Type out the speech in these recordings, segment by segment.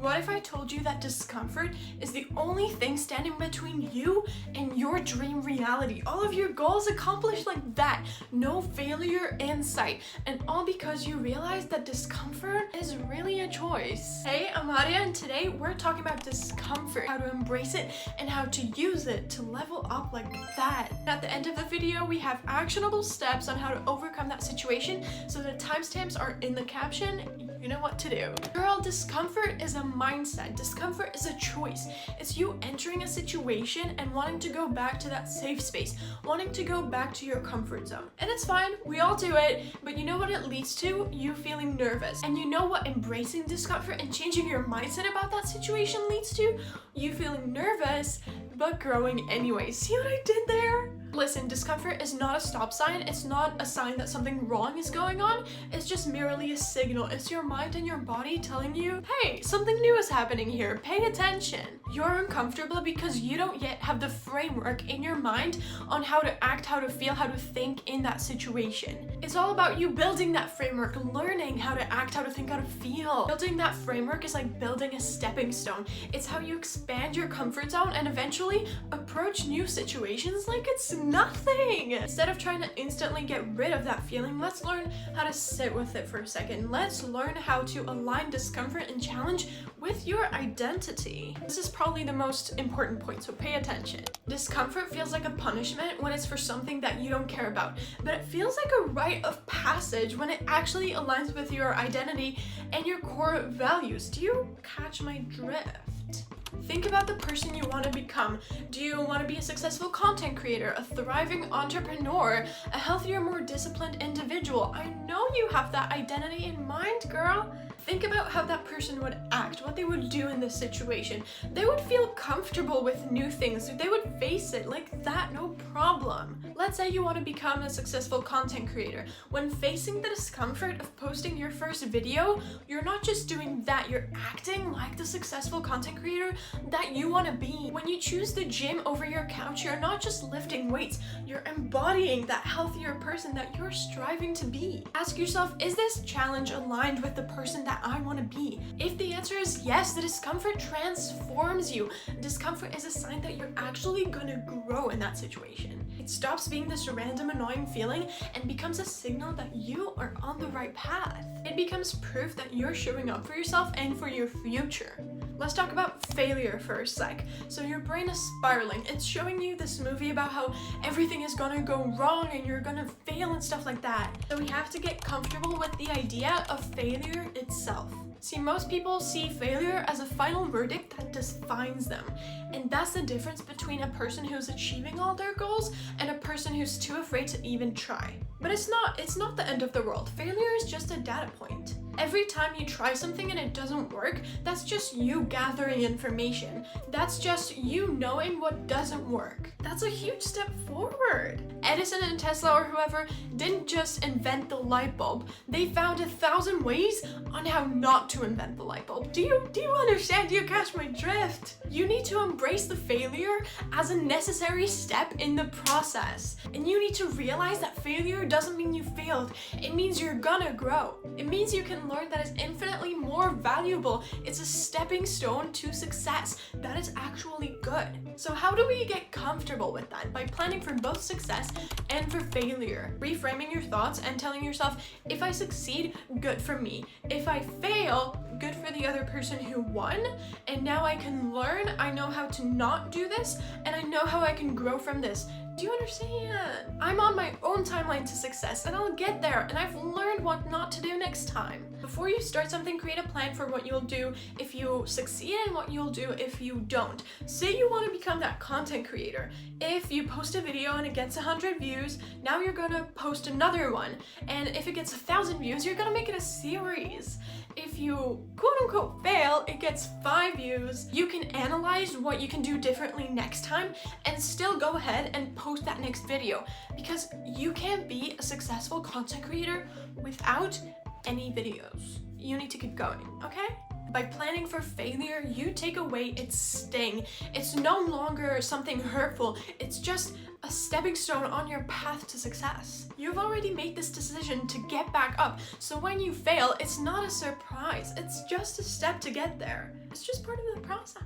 What if I told you that discomfort is the only thing standing between you and your dream reality? All of your goals accomplished like that, no failure in sight, and all because you realize that discomfort is really a choice. Hey, I'm Aria, and today we're talking about discomfort, how to embrace it, and how to use it to level up like that. At the end of the video, we have actionable steps on how to overcome that situation, so the timestamps are in the caption. You know what to do. Girl, discomfort is a mindset. Discomfort is a choice. It's you entering a situation and wanting to go back to that safe space, wanting to go back to your comfort zone. And it's fine, we all do it, but you know what it leads to? You feeling nervous. And you know what embracing discomfort and changing your mindset about that situation leads to? You feeling nervous, but growing anyway. See what I did there? Listen, discomfort is not a stop sign. It's not a sign that something wrong is going on. It's just merely a signal. It's your mind and your body telling you, hey, something new is happening here. Pay attention. You're uncomfortable because you don't yet have the framework in your mind on how to act, how to feel, how to think in that situation. It's all about you building that framework, learning how to act, how to think, how to feel. Building that framework is like building a stepping stone. It's how you expand your comfort zone and eventually approach new situations like it's nothing. Instead of trying to instantly get rid of that feeling, let's learn how to sit with it for a second. Let's learn how to align discomfort and challenge with your identity. This is probably the most important point, so pay attention. Discomfort feels like a punishment when it's for something that you don't care about, but it feels like a rite of passage when it actually aligns with your identity and your core values. Do you catch my drift? Think about the person you want to become. Do you want to be a successful content creator, a thriving entrepreneur, a healthier, more disciplined individual? I know you have that identity in mind, girl. Think about how that person would act, what they would do in this situation. They would feel comfortable with new things. They would face it like that, no problem. Let's say you want to become a successful content creator. When facing the discomfort of posting your first video, you're not just doing that, you're acting like the successful content creator that you want to be. When you choose the gym over your couch, you're not just lifting weights, you're embodying that healthier person that you're striving to be. Ask yourself, is this challenge aligned with the person that I want to be? If the answer is yes, the discomfort transforms you. Discomfort is a sign that you're actually gonna grow in that situation. It stops being this random annoying feeling and becomes a signal that you are on the right path. It becomes proof that you're showing up for yourself and for your future. Let's talk about failure for a sec. So your brain is spiraling. It's showing you this movie about how everything is gonna go wrong and you're gonna fail and stuff like that. So we have to get comfortable with the idea of failure itself. See, most people see failure as a final verdict that defines them. And that's the difference between a person who's achieving all their goals and a person who's too afraid to even try. But it's not the end of the world. Failure is just a data point. Every time you try something and it doesn't work, that's just you gathering information. That's just you knowing what doesn't work. That's a huge step forward. Edison and Tesla or whoever didn't just invent the light bulb. They found 1,000 ways on how not to invent the light bulb. Do you understand? Do you catch my drift? You need to embrace the failure as a necessary step in the process. And you need to realize that failure doesn't mean you failed. It means you're gonna grow. It means you can learn that is infinitely more valuable. It's a stepping stone to success that is actually good. So how do we get comfortable with that? By planning for both success and for failure. Reframing your thoughts and telling yourself, if I succeed, good for me. If I fail, good for the other person who won. And now I can learn, I know how to not do this, and I know how I can grow from this. Do you understand? I'm on my own timeline to success and I'll get there, and I've learned what not to do next time. Before you start something, create a plan for what you'll do if you succeed and what you'll do if you don't. Say you want to become that content creator. If you post a video and it gets 100 views, now you're gonna post another one. And if it gets 1,000 views, you're gonna make it a series. If you quote unquote fail, it gets 5 views. You can analyze what you can do differently next time and still go ahead and post that next video, because you can't be a successful content creator without any videos. You need to keep going, okay? By planning for failure, you take away its sting. It's no longer something hurtful. It's just a stepping stone on your path to success. You've already made this decision to get back up, so when you fail, it's not a surprise. It's just a step to get there. It's just part of the process.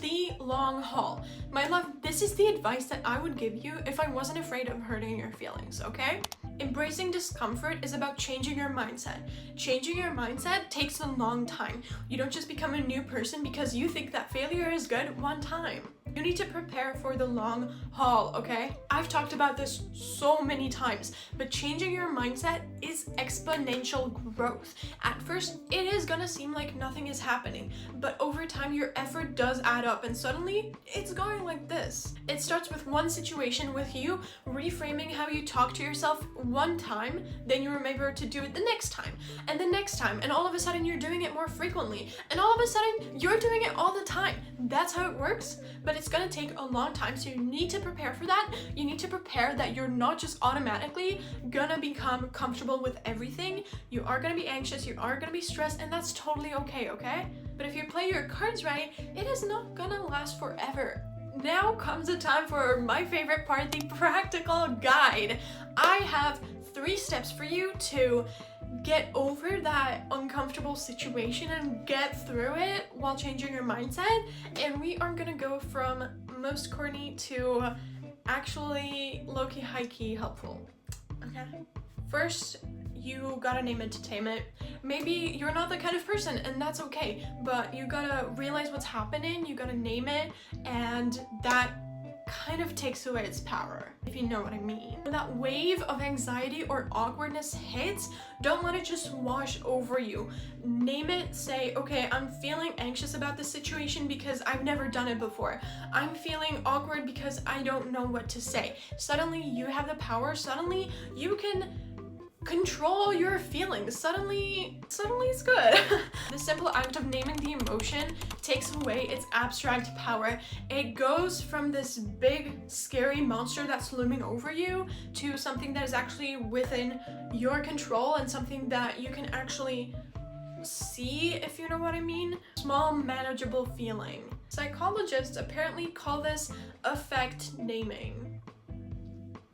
The long haul. My love, this is the advice that I would give you if I wasn't afraid of hurting your feelings, okay? Embracing discomfort is about changing your mindset. Changing your mindset takes a long time. You don't just become a new person because you think that failure is good one time. You need to prepare for the long haul, okay? I've talked about this so many times, but changing your mindset is exponential growth. At first, it is gonna seem like nothing is happening, but over time, your effort does add up, and suddenly, it's going like this. It starts with one situation with you reframing how you talk to yourself one time, then you remember to do it the next time, and the next time, and all of a sudden, you're doing it more frequently, and all of a sudden, you're doing it all the time. That's how it works, but it's gonna take a long time, so you need to prepare for that. You need to prepare that you're not just automatically gonna become comfortable with everything. You are gonna be anxious, you are gonna be stressed, and that's totally okay, okay? But if you play your cards right, it is not gonna last forever. Now comes the time for my favorite part, the practical guide. I have 3 steps for you to get over that uncomfortable situation and get through it while changing your mindset. And we are gonna go from most corny to actually low-key, high-key helpful. Okay? First, you gotta name entertainment. Maybe you're not that kind of person, and that's okay, but you gotta realize what's happening, you gotta name it, and that kind of takes away its power, if you know what I mean. When that wave of anxiety or awkwardness hits, don't let it just wash over you. Name it, say, okay, I'm feeling anxious about this situation because I've never done it before. I'm feeling awkward because I don't know what to say. Suddenly you have the power, suddenly you can control your feelings. Suddenly it's good. The simple act of naming the emotion takes away its abstract power. It goes from this big, scary monster that's looming over you to something that is actually within your control and something that you can actually see, if you know what I mean. Small, manageable feeling. Psychologists apparently call this affect naming.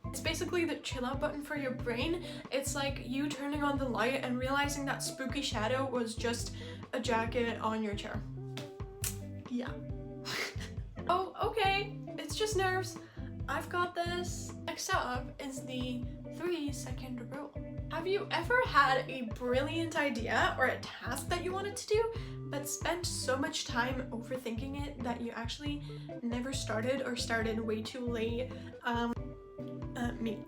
It's basically the chill out button for your brain. It's like you turning on the light and realizing that spooky shadow was just a jacket on your chair. Yeah. Oh, okay. It's just nerves. I've got this. Next up is the 3-second rule. Have you ever had a brilliant idea or a task that you wanted to do, but spent so much time overthinking it that you actually never started or started way too late? Me.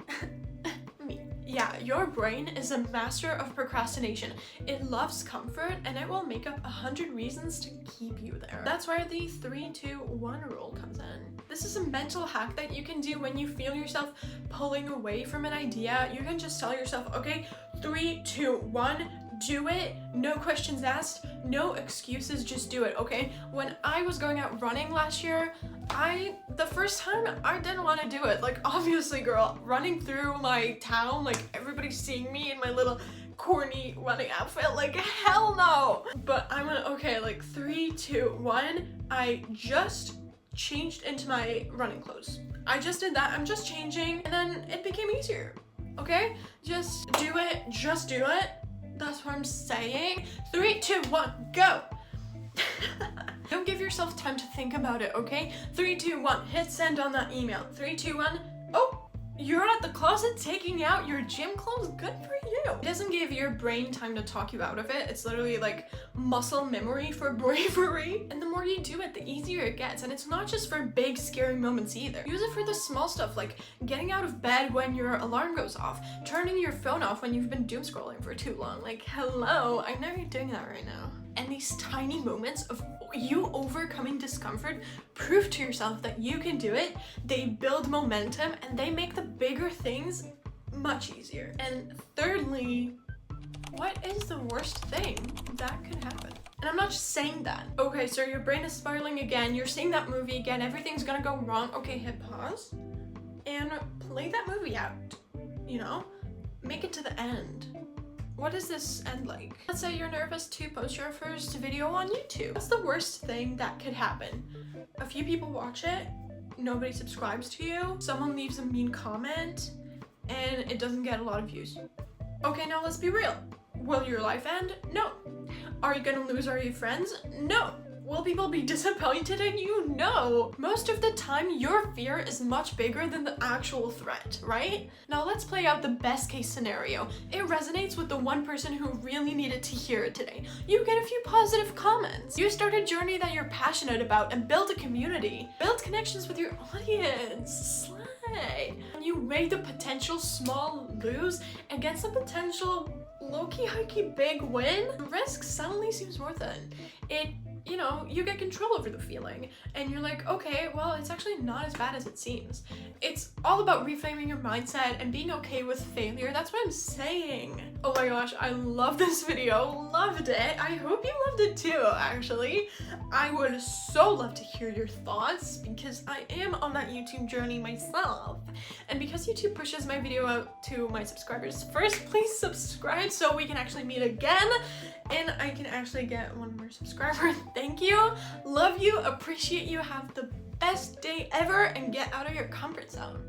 Me. Yeah, your brain is a master of procrastination. It loves comfort and it will make up 100 reasons to keep you there. That's where the 3-2-1 rule comes in. This is a mental hack that you can do when you feel yourself pulling away from an idea. You can just tell yourself, okay, 3, 2, 1, do it, no questions asked, no excuses, just do it, okay? When I was going out running last year, the first time I didn't want to do it. Like, obviously, girl, running through my town, like everybody's seeing me in my little corny running outfit, like hell no. But I went, okay, like 3, 2, 1, I just changed into my running clothes. I just did that, I'm just changing, and then it became easier, okay? Just do it, just do it. That's what I'm saying. 3, 2, 1, go. Don't give yourself time to think about it, okay? 3, 2, 1, hit send on that email. 3, 2, 1, oh, you're at the closet taking out your gym clothes? Good for you. It doesn't give your brain time to talk you out of it. It's literally like muscle memory for bravery. And the more you do it, the easier it gets. And it's not just for big, scary moments either. Use it for the small stuff, like getting out of bed when your alarm goes off, turning your phone off when you've been doom scrolling for too long. Like, hello, I know you're doing that right now. And these tiny moments of you overcoming discomfort prove to yourself that you can do it. They build momentum and they make the bigger things much easier. And thirdly, what is the worst thing that could happen? And I'm not just saying that. Okay, so your brain is spiraling again, you're seeing that movie again, everything's gonna go wrong. Okay, hit pause and play that movie out, you know? Make it to the end. What does this end like? Let's say you're nervous to post your first video on YouTube. What's the worst thing that could happen? A few people watch it, nobody subscribes to you, someone leaves a mean comment, and it doesn't get a lot of views. Okay, now let's be real. Will your life end? No. Are you gonna lose all your friends? No. Will people be disappointed in you? No. Most of the time, your fear is much bigger than the actual threat, right? Now let's play out the best case scenario. It resonates with the one person who really needed to hear it today. You get a few positive comments. You start a journey that you're passionate about and build a community. Build connections with your audience. Slay. You weigh the potential small lose against the potential low-key, high-key big win. The risk suddenly seems worth it. You get control over the feeling and you're like, okay, well, it's actually not as bad as it seems. It's all about reframing your mindset and being okay with failure. That's what I'm saying. Oh my gosh, I love this video. Loved it. I hope you loved it too, actually. I would so love to hear your thoughts because I am on that YouTube journey myself. And because YouTube pushes my video out to my subscribers first, please subscribe so we can actually meet again and I can actually get one more subscriber. Thank you. Love you. Appreciate you. Have the best day ever and get out of your comfort zone.